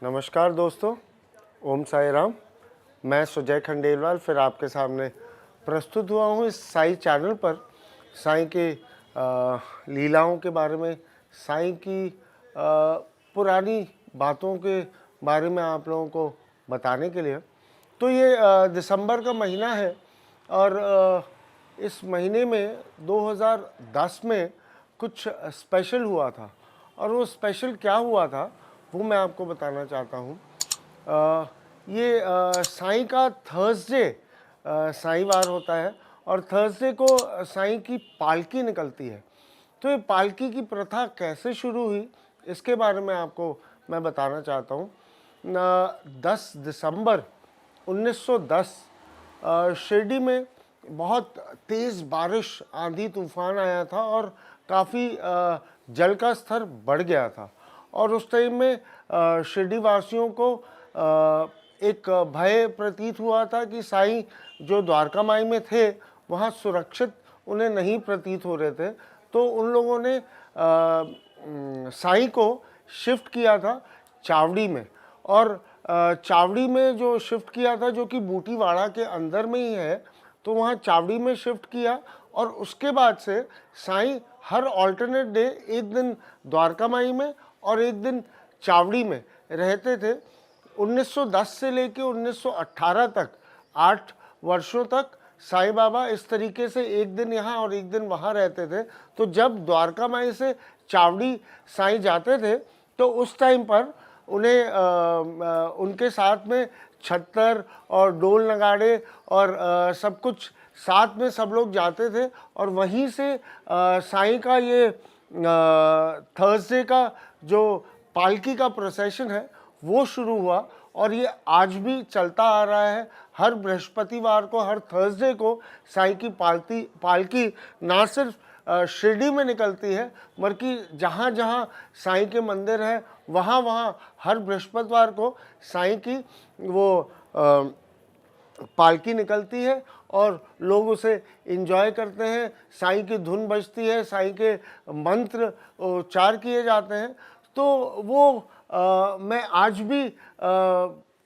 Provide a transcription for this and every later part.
नमस्कार दोस्तों, ओम साई राम। मैं सुजय खंडेलवाल फिर आपके सामने प्रस्तुत हुआ हूँ इस साई चैनल पर साईं के लीलाओं के बारे में, साईं की पुरानी बातों के बारे में आप लोगों को बताने के लिए। तो ये दिसंबर का महीना है और इस महीने में 2010 में कुछ स्पेशल हुआ था और वो स्पेशल क्या हुआ था वो मैं आपको बताना चाहता हूँ। ये साईं का थर्सडे साईं वार होता है और थर्सडे को साईं की पालकी निकलती है। तो ये पालकी की प्रथा कैसे शुरू हुई इसके बारे में आपको मैं बताना चाहता हूँ। 10 दिसंबर 1910 शिरडी में बहुत तेज़ बारिश, आंधी तूफान आया था और काफ़ी जल का स्तर बढ़ गया था और उस टाइम में शिरडी वासियों को एक भय प्रतीत हुआ था कि साईं जो द्वारका माई में थे वहाँ सुरक्षित उन्हें नहीं प्रतीत हो रहे थे। तो उन लोगों ने साईं को शिफ्ट किया था चावड़ी में और चावड़ी में जो शिफ्ट किया था, जो कि बूटीवाड़ा के अंदर में ही है, तो वहाँ चावड़ी में शिफ्ट किया और उसके बाद से साईं हर ऑल्टरनेट डे एक दिन द्वारका माई में और एक दिन चावड़ी में रहते थे। 1910 से लेके 1918 तक 8 वर्षों तक साईं बाबा इस तरीके से एक दिन यहाँ और एक दिन वहाँ रहते थे। तो जब द्वारका माई से चावड़ी साईं जाते थे तो उस टाइम पर उन्हें उनके साथ में छत्तर और डोल नगाड़े और सब कुछ साथ में सब लोग जाते थे और वहीं से साईं का ये थर्सडे का जो पालकी का प्रोसेशन है वो शुरू हुआ और ये आज भी चलता आ रहा है। हर बृहस्पतिवार को, हर थर्सडे को साईं की पालकी ना सिर्फ शिरडी में निकलती है बल्कि जहाँ जहाँ साईं के मंदिर है वहाँ वहाँ हर बृहस्पतिवार को साईं की वो पालकी निकलती है और लोग उसे एंजॉय करते हैं। साईं की धुन बजती है, साईं के मंत्र उच्चार किए जाते हैं। तो वो मैं आज भी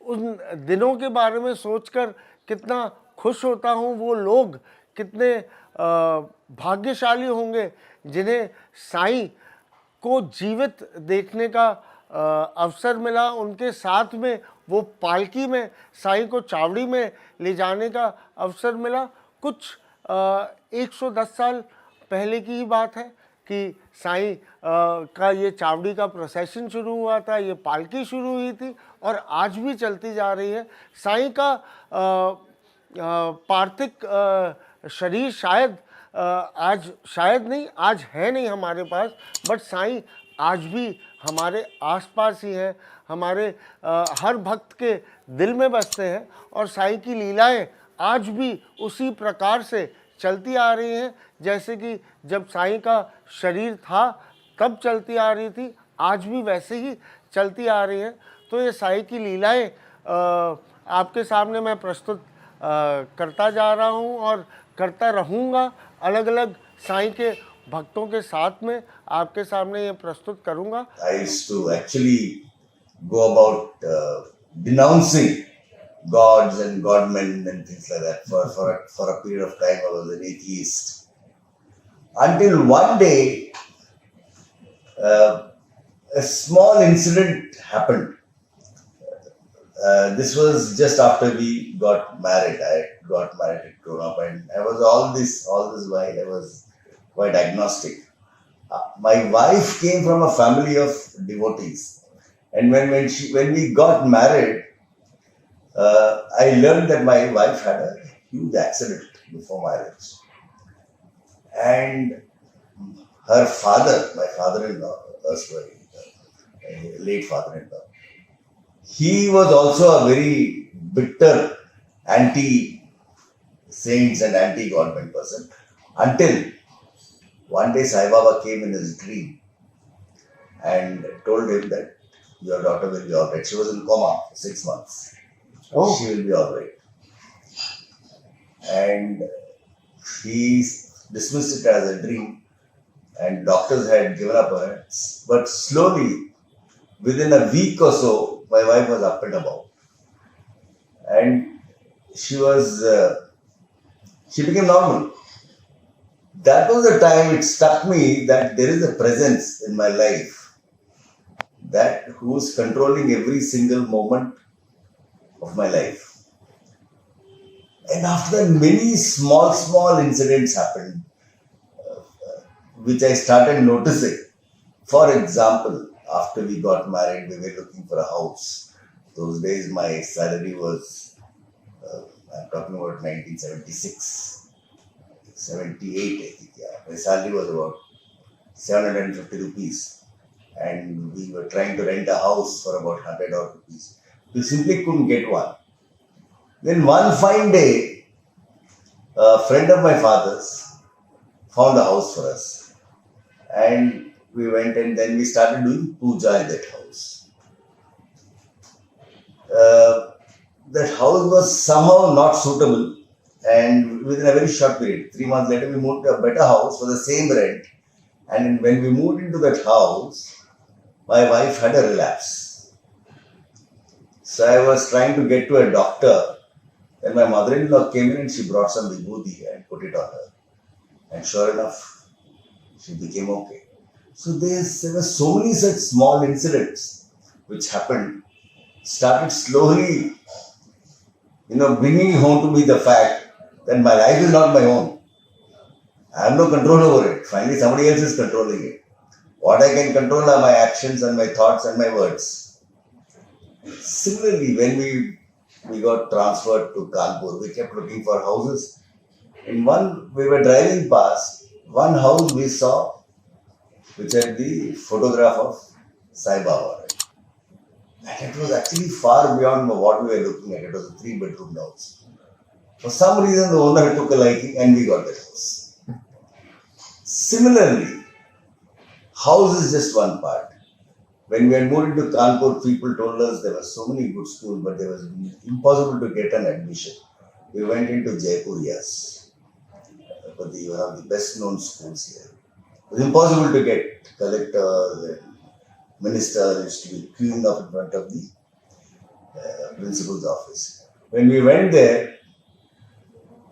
उन दिनों के बारे में सोचकर कितना खुश होता हूँ। वो लोग कितने भाग्यशाली होंगे जिन्हें साईं को जीवित देखने का अवसर मिला। उनके साथ में वो पालकी में साईं को चावड़ी में ले जाने का अवसर मिला। कुछ 110 साल पहले की ही बात है कि साईं का ये चावड़ी का प्रोसेशन शुरू हुआ था, ये पालकी शुरू हुई थी और आज भी चलती जा रही है। साईं का पार्थिव शरीर शायद शायद नहीं, आज है नहीं हमारे पास, बट साईं आज भी हमारे आसपास ही हैं, हमारे हर भक्त के दिल में बसते हैं और साईं की लीलाएं आज भी उसी प्रकार से चलती आ रही हैं जैसे कि जब साईं का शरीर था तब चलती आ रही थी, आज भी वैसे ही चलती आ रही हैं। तो ये साईं की लीलाएं आपके सामने मैं प्रस्तुत करता जा रहा हूँ और करता रहूँगा। अलग अलग साईं के भक्तों के साथ में आपके सामने ये प्रस्तुत करूँगा। I used to actually go about denouncing gods and godmen and things like that. For a period of time, I was an atheist. Until one day, a small incident happened. This was just after we got married. I got married and grown up, and I was all this while I was quite agnostic. My wife came from a family of devotees, and when we got married, I learned that my wife had a huge accident before marriage, and her father, my father-in-law, late father-in-law, he was also a very bitter anti-saints and anti-godmen person until one day Sai Baba came in his dream and told him that your daughter will be all right. She was in coma for 6 months. Oh. She will be all right. And he dismissed it as a dream and doctors had given up on it. But slowly, within a week or so, my wife was up and about, and she was she became normal. That was the time it struck me that there is a presence in my life that who's controlling every single moment of my life. And after that, many small incidents happened, which I started noticing. For example, after we got married, we were looking for a house. Those days, my salary was, I'm talking about 1976, 78, I think, yeah. My salary was about 750 rupees. And we were trying to rent a house for about 100 odd rupees. We simply couldn't get one. Then one fine day, a friend of my father's found a house for us. And we went and then we started doing puja in that house. That house was somehow not suitable, and within a very short period, 3 months later, we moved to a better house for the same rent. And when we moved into that house, my wife had a relapse. So I was trying to get to a doctor. Then my mother-in-law came in and she brought some vibhuti and put it on her. And sure enough, she became okay. So there were so many such small incidents which happened, started slowly, bringing home to me the fact that my life is not my own. I have no control over it. Finally, somebody else is controlling it. What I can control are my actions and my thoughts and my words. Similarly, when we got transferred to Kanpur, we kept looking for houses. In one, we were driving past, one house we saw, which had the photograph of Sai Baba. Right? And it was actually far beyond what we were looking at. It was a 3-bedroom house. For some reason, the owner took a liking and we got that house. Similarly, house is just one part. When we had moved into Kanpur, people told us there were so many good schools, but it was impossible to get an admission. We went into Jaipur, yes. But you have the best known schools here. It was impossible to get collectors and ministers used to be queuing up in front of the principal's office. When we went there,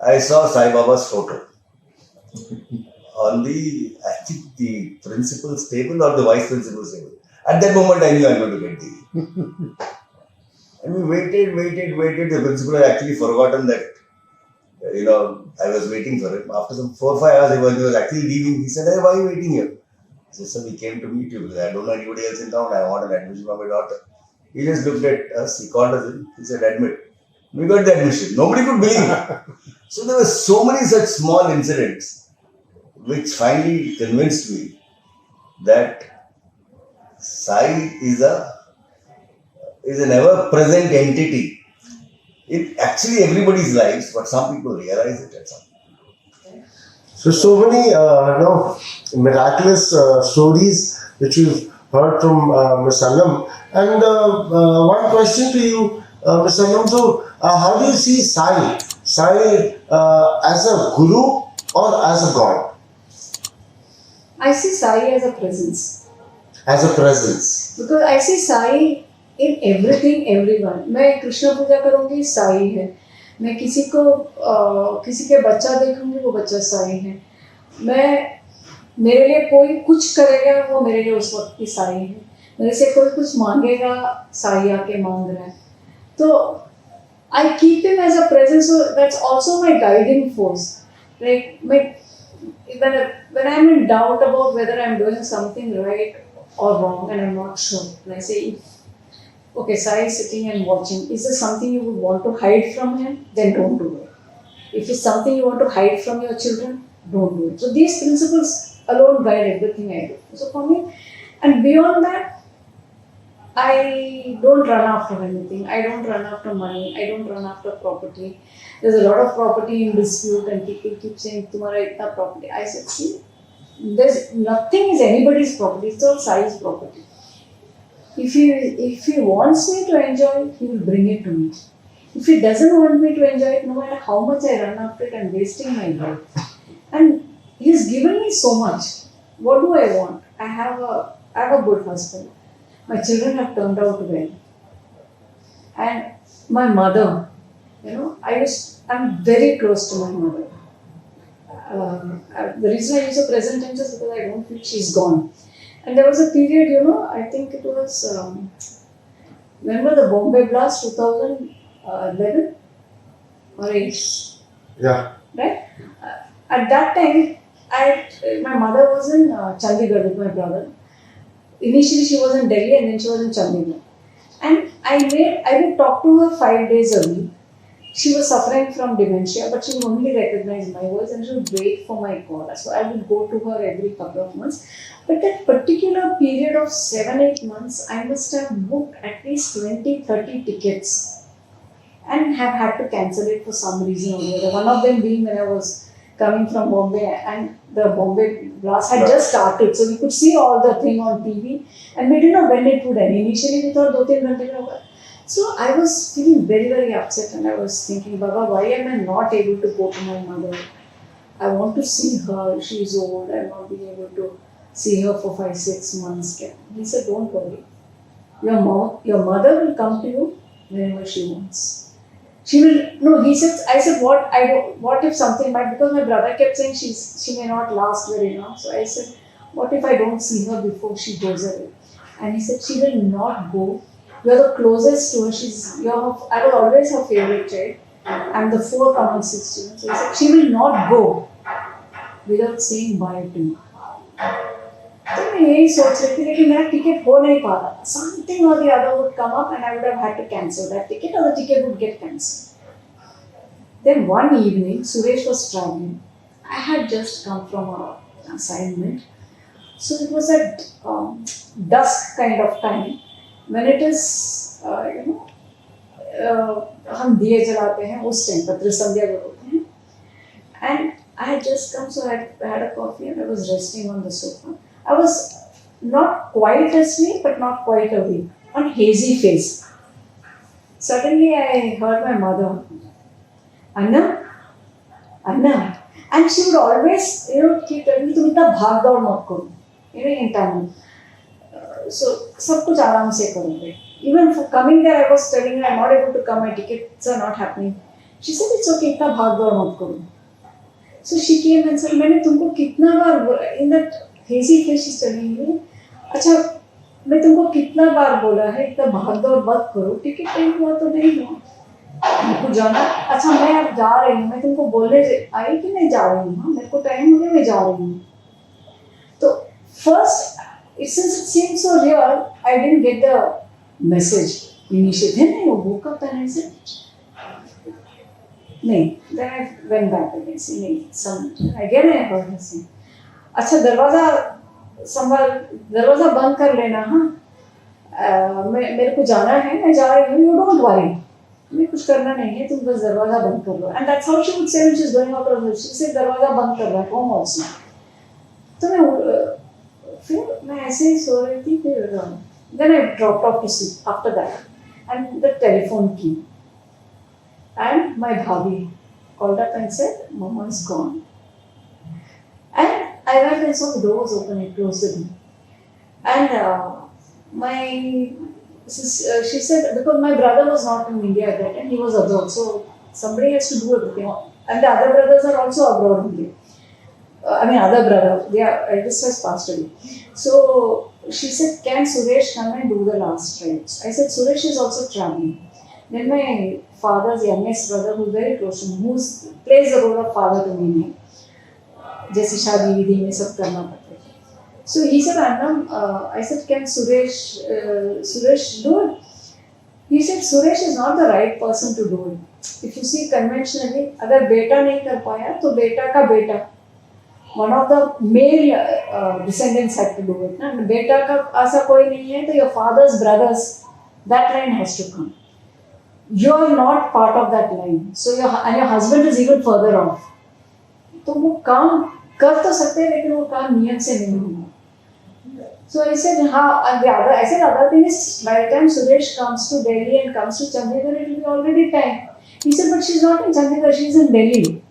I saw Sai Baba's photo on I think the principal's table or the vice principal's table. At that moment, I knew I was going to get the. And we waited. The principal had actually forgotten that, I was waiting for him. After some 4 or 5 hours, he was actually leaving. He said, "Hey, why are you waiting here?" I said, "Sir, we came to meet you because I don't know anybody else in town. I want an admission for my daughter." He just looked at us. He called us in. He said, "Admit." We got the admission. Nobody could believe it. So there were so many such small incidents which finally convinced me that Sai is an ever-present entity in actually everybody's lives, but some people realize it at some point. So many, miraculous stories which you've heard from Ms. Sangam. And one question to you, Ms. Sangam. So, how do you see Sai? Sai as a guru or as a god? I see Sai as a presence. As a presence. Because I see Sai in everything, everyone. मैं कृष्ण पूजा करूँगी, साई है. मैं किसी के बच्चा देखूँगी, वो बच्चा साई है. मेरे लिए कोई कुछ करेगा, वो मेरे लिए उस वक्त की साई है. मेरे से कोई कुछ मांगेगा, साई आके मांग रहा है. तो I keep him as a presence, so that's also my guiding force. Like when I'm in doubt about whether I'm doing something right or wrong and I'm not sure, and I say, okay, Sai is sitting and watching. Is there something you would want to hide from him? Then don't do it. If it's something you want to hide from your children, don't do it. So these principles alone guide everything I do. So for me, and beyond that, I don't run after anything. I don't run after money. I don't run after property. There's a lot of property in dispute and people keep saying, "Tumhara itna property." I said, see, there's nothing is anybody's property. It's all Sai's property. If he wants me to enjoy it, he will bring it to me. If he doesn't want me to enjoy it, no matter how much I run after it, I'm wasting my life. And he's given me so much. What do I want? I have a good husband. My children have turned out well. And my mother, I'm very close to my mother. The reason I use the present tense is because I don't feel she's gone. And there was a period, I think it was, remember the Bombay blast 2011 or 8, Yeah. right? At that time, my mother was in Chandigarh with my brother. Initially, she was in Delhi and then she was in Chandigarh. And I would talk to her 5 days a week. She was suffering from dementia, but she would only recognize my voice and she would wait for my call. So I would go to her every couple of months. But that particular period of 7-8 months, I must have booked at least 20-30 tickets and have had to cancel it for some reason or the other. One of them being when I was coming from Bombay and the Bombay blast had just started. So we could see all the thing on TV and we didn't know when it would end. Initially we thought 2-3 घंटे में होगा. So I was feeling very, very upset and I was thinking, Baba, why am I not able to go to my mother? I want to see her. She's old. I'm not being able to see her for 5-6 months. He said, don't worry. Your mother will come to you whenever she wants. She will, no, he said, I said, what if something might, because my brother kept saying she may not last very long. So I said, what if I don't see her before she goes away? And he said, she will not go. You're the closest to her. I was always her favorite child. I'm the 4th among 6 children. So he said, she will not go without saying bye to me. तो मैं यही सोच रही थी लेकिन मेरा ticket हो नहीं पा रहा था. Something or the other would come up and I would have had to cancel that ticket or the ticket would get cancelled. Then one evening, Suresh was traveling. I had just come from an assignment. So it was at dusk kind of time. When it is, हम दिए जलाते हैं उस time पर त्रिसंध्या बोलते हैं. And I had just come, so I had a coffee and I was resting on the sofa. I was not quite asleep, but not quite awake, on hazy face. Suddenly I heard my mother, Anna, Anna. And she would always, keep telling me, तुम इतना भाग दौड़ मत करो, in Tamil. So, सब कुछ आराम से करोगे. Even for coming there, I was telling her, I'm not able to come, my tickets are not happening. She said, it's okay, इतना भाग दौड़ मत करो. So she came and said, मैंने तुमको कितना बार, in that hazy face she's telling me, अच्छा मैं तुमको कितना बार बोला है इतना भाग दौड़ मत करो, टिकट टाइम हुआ तो नहीं हुआ, मेरे को जाना. अच्छा मैं अब जा रही हूँ, मैं तुमको बोलने आई कि मैं जा रही हूँ, मेरे को टाइम हो गया, मैं जा रही हूँ. तो first, since it seemed so real, I didn't get the message initially. Then I woke up and I said, नहीं. Then I went back again, saying, again I heard her saying, अच्छा दरवाजा बंद कर लेना. हाँ, मेरे को जाना है, मैं जा रही हूँ, you don't worry, मैं कुछ करना नहीं है, तुम बस दरवाजा बंद कर लो. And that's how she would say when she's going out of the house. She said दरवाजा बंद कर रहा है, home also. तो फिर मैं ऐसे ही सो रही थी. फिर then I dropped off to sleep after that. And the telephone came. And my bhabhi called up and said, Mama's gone. And I went and saw the door was open and closed the door. And she said, because my brother was not in India at that time, he was abroad. So somebody has to do everything. And the other brothers are also abroad in India. Other brother, their eldest has passed away. So she said, can Suresh come and do the last rites? I said, Suresh is also traveling. Then my father's youngest brother, who's very close to me, who plays the role of father to me, जैसे शादी विधि में सब करना पड़ता है. So he said, Anna, I said, can Suresh do it? He said, Suresh is not the right person to do it. If you see conventionally, अगर बेटा नहीं कर पाया तो बेटा का बेटा, one of the male descendants had to do it. ना बेटा का ऐसा कोई नहीं है तो your father's brothers, that line has to come. You are not part of that line. So your husband is even further off. तो वो काम कर तो सकते हैं लेकिन वो काम नियम से नहीं होगा. So I said, I said other thing is, by the time Suresh comes to Delhi and comes to Chandigarh, it will be already time. He said, but she's not in Chandigarh, she's in Delhi.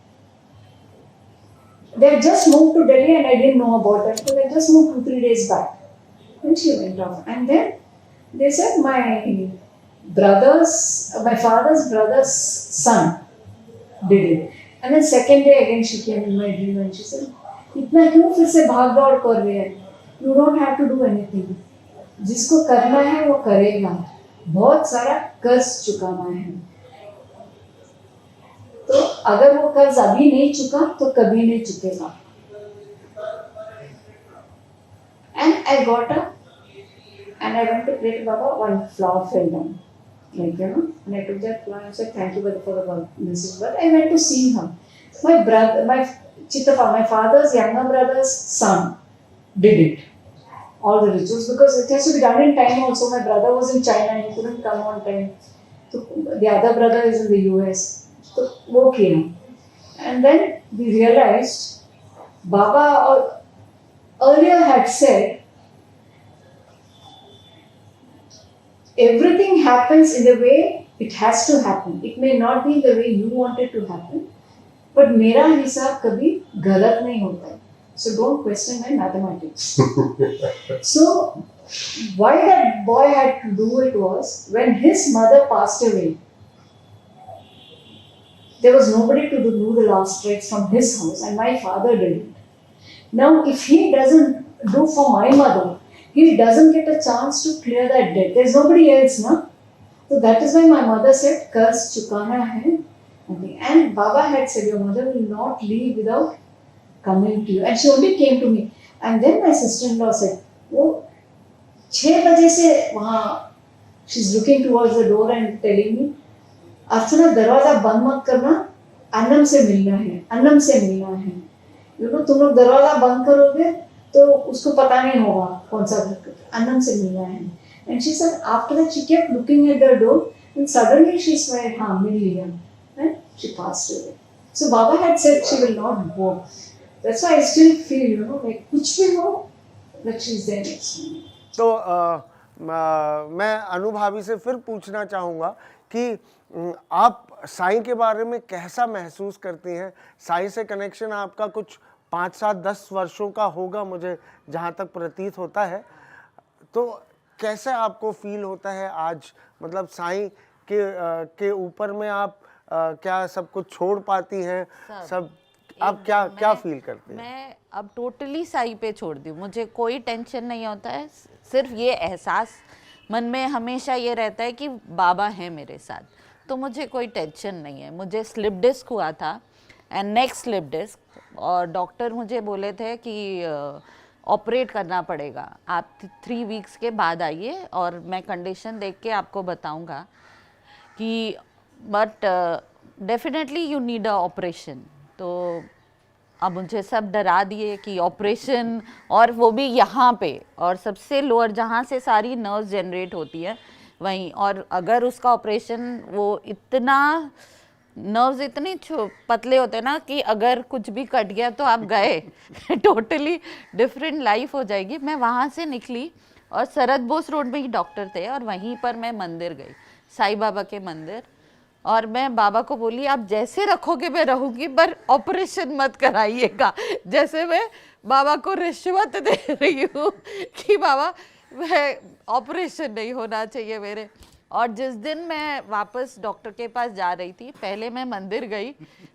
They had just moved to Delhi and I didn't know about that. So they just moved 2-3 days back. Then she went off. And then they said, my my father's brother's son did it. And then second day again she came in my dream and she said, इतना क्यों फिर से भाग दौड़ कर रहे हैं? You don't have to do anything. जिसको करना है वो करेगा. बहुत सारा कर्ज चुकाना है. तो अगर वो कर्ज अभी नहीं चुका तो कभी नहीं चुकेगा. And I got up and I went to pray to Baba. One flower fell down, like and I took that flower and said, "Thank you, Baba, for the message." But I went to see her. My brother, my Chittappa, my father's younger brother's son, did it. All the rituals, because it has to be done in time. Also, my brother was in China; he couldn't come on time. So the other brother is in the US. So वो किया. And then we realized, Baba earlier had said, everything happens in the way it has to happen. It may not be the way you want it to happen, but मेरा हिसाब कभी गलत नहीं होता है. So don't question my mathematics. So why that boy had to do it was, when his mother passed away, there was nobody to do the last rites from his house, and my father did it. Now, if he doesn't do for my mother, he doesn't get a chance to clear that debt. There's nobody else, na? So that is why my mother said, "कर्ज चुकाना है." And Baba had said, "Your mother will not leave without coming to you." And she only came to me. And then my sister-in-law said, "वो 6 बजे से वहाँ," she's looking towards the door and telling me, "अर्चना, दरवाजा बंद मत करना, अन्नम से मिलना है, अन्नम से मिलना है." तुम लोग दरवाजा बंद करोगे तो उसको पता नहीं होगा कौन सा घर, अन्नम से मिलना है. And she said, after that she kept looking at the door and suddenly she said, हाँ मिल लिया, and she passed away. So Baba had said she will not go. That's why I still feel, like कुछ भी हो, that she is there next to me. तो मैं अनुभवी से फिर पूछना चाहूँगा कि आप साईं के बारे में कैसा महसूस करती हैं? साईं से कनेक्शन आपका कुछ 5, 7, 10 वर्षों का होगा, मुझे जहाँ तक प्रतीत होता है. तो कैसे आपको फील होता है आज, मतलब साईं के ऊपर में आप क्या सब कुछ छोड़ पाती हैं? सब आप क्या फील करते हैं? मैं अब टोटली साईं पे छोड़ दी. मुझे कोई टेंशन नहीं होता है. सिर्फ ये एहसास मन में हमेशा ये रहता है कि बाबा हैं मेरे साथ, तो मुझे कोई टेंशन नहीं है. मुझे स्लिप डिस्क हुआ था एंड नेक्स्ट स्लिप डिस्क, और डॉक्टर मुझे बोले थे कि ऑपरेट करना पड़ेगा, आप 3 वीक्स के बाद आइए और मैं कंडीशन देख के आपको बताऊंगा कि but definitely you need a operation. तो अब मुझे सब डरा दिए कि ऑपरेशन, और वो भी यहाँ पे, और सबसे लोअर जहाँ से सारी नर्व्स जनरेट होती है वहीं. और अगर उसका ऑपरेशन, वो इतना नर्व्स इतने पतले होते हैं ना कि अगर कुछ भी कट गया तो आप गए. टोटली डिफरेंट लाइफ हो जाएगी. मैं वहाँ से निकली और शरद बोस रोड में ही डॉक्टर थे और वहीं पर मैं मंदिर गई, साईं बाबा के मंदिर, और मैं बाबा को बोली आप जैसे रखोगे मैं रहूँगी, पर ऑपरेशन मत कराइएगा. जैसे मैं बाबा को रिश्वत दे रही हूँ कि बाबा मैं ऑपरेशन नहीं होना चाहिए मेरे. और जिस दिन मैं वापस डॉक्टर के पास जा रही थी, पहले मैं मंदिर गई,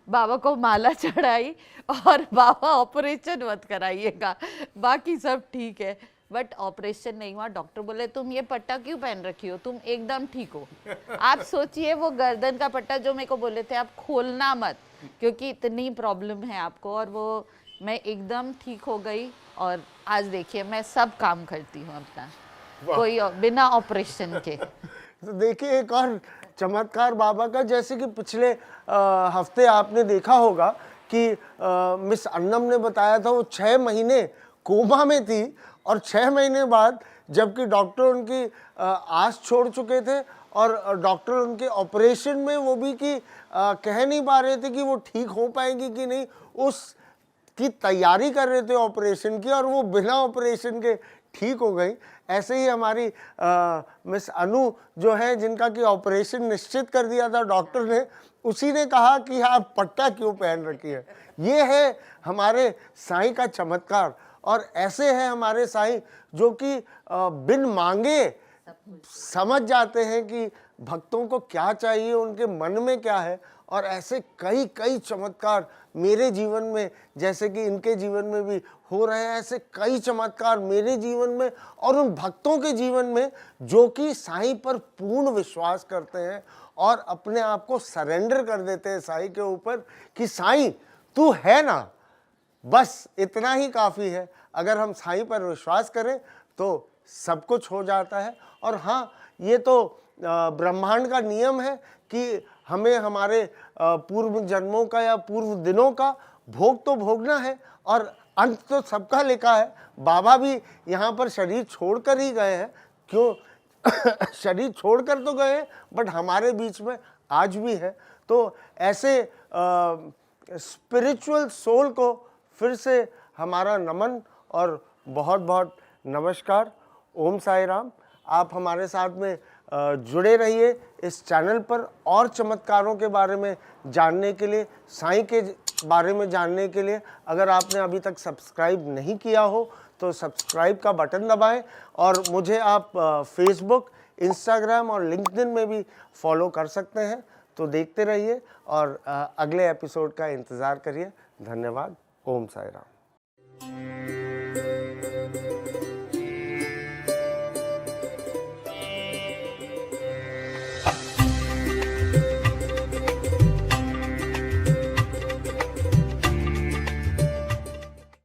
बाबा को माला चढ़ाई और बाबा ऑपरेशन मत कराइएगा, बाकी सब ठीक है. बट ऑपरेशन नहीं हुआ. डॉक्टर बोले तुम ये पट्टा क्यों पहन रखी हो, तुम एकदम ठीक हो. आप सोचिए वो गर्दन का पट्टा जो मेरे को बोले थे आप खोलना मत क्योंकि इतनी प्रॉब्लम है आपको, और वो मैं एकदम ठीक हो गई. और आज देखिए मैं सब काम करती हूँ अपना, कोई बिना ऑपरेशन के. तो देखिए एक और चमत्कार बाबा का, जैसे कि पिछले हफ्ते आपने देखा होगा कि मिस अन्नम ने बताया था वो 6 महीने कोमा में थी, और 6 महीने बाद जबकि डॉक्टर उनकी आस छोड़ चुके थे और डॉक्टर उनके ऑपरेशन में वो भी कि कह नहीं पा रहे थे कि वो ठीक हो पाएंगी कि नहीं, उस की तैयारी कर रहे थे ऑपरेशन की, और वो बिना ऑपरेशन के ठीक हो गई. ऐसे ही हमारी मिस अनु जो है, जिनका कि ऑपरेशन निश्चित कर दिया था डॉक्टर ने, उसी ने कहा कि आप पट्टा क्यों पहन रखी है. ये है हमारे साईं का चमत्कार. और ऐसे हैं हमारे साईं जो कि बिन मांगे समझ जाते हैं कि भक्तों को क्या चाहिए, उनके मन में क्या है। और ऐसे कई कई चमत्कार मेरे जीवन में, जैसे कि इनके जीवन में भी हो रहे हैं, ऐसे कई चमत्कार मेरे जीवन में और उन भक्तों के जीवन में जो कि साईं पर पूर्ण विश्वास करते हैं और अपने आप को सरेंडर कर देते हैं साईं के ऊपर कि साईं तू है ना, बस इतना ही काफ़ी है। अगर हम साईं पर विश्वास करें तो सब कुछ हो जाता है। और हाँ, ये तो ब्रह्मांड का नियम है कि हमें हमारे पूर्व जन्मों का या पूर्व दिनों का भोग तो भोगना है और अंत तो सबका लिखा है। बाबा भी यहाँ पर शरीर छोड़कर ही गए हैं, क्यों शरीर छोड़कर तो गए हैं बट हमारे बीच में आज भी है। तो ऐसे स्पिरिचुअल सोल को फिर से हमारा नमन और बहुत बहुत नमस्कार। ओम साई राम। आप हमारे साथ में जुड़े रहिए इस चैनल पर और चमत्कारों के बारे में जानने के लिए, साईं के बारे में जानने के लिए। अगर आपने अभी तक सब्सक्राइब नहीं किया हो तो सब्सक्राइब का बटन दबाएं और मुझे आप फेसबुक, इंस्टाग्राम और लिंक्डइन में भी फॉलो कर सकते हैं। तो देखते रहिए और अगले एपिसोड का इंतज़ार करिए। धन्यवाद। ओम साई राम।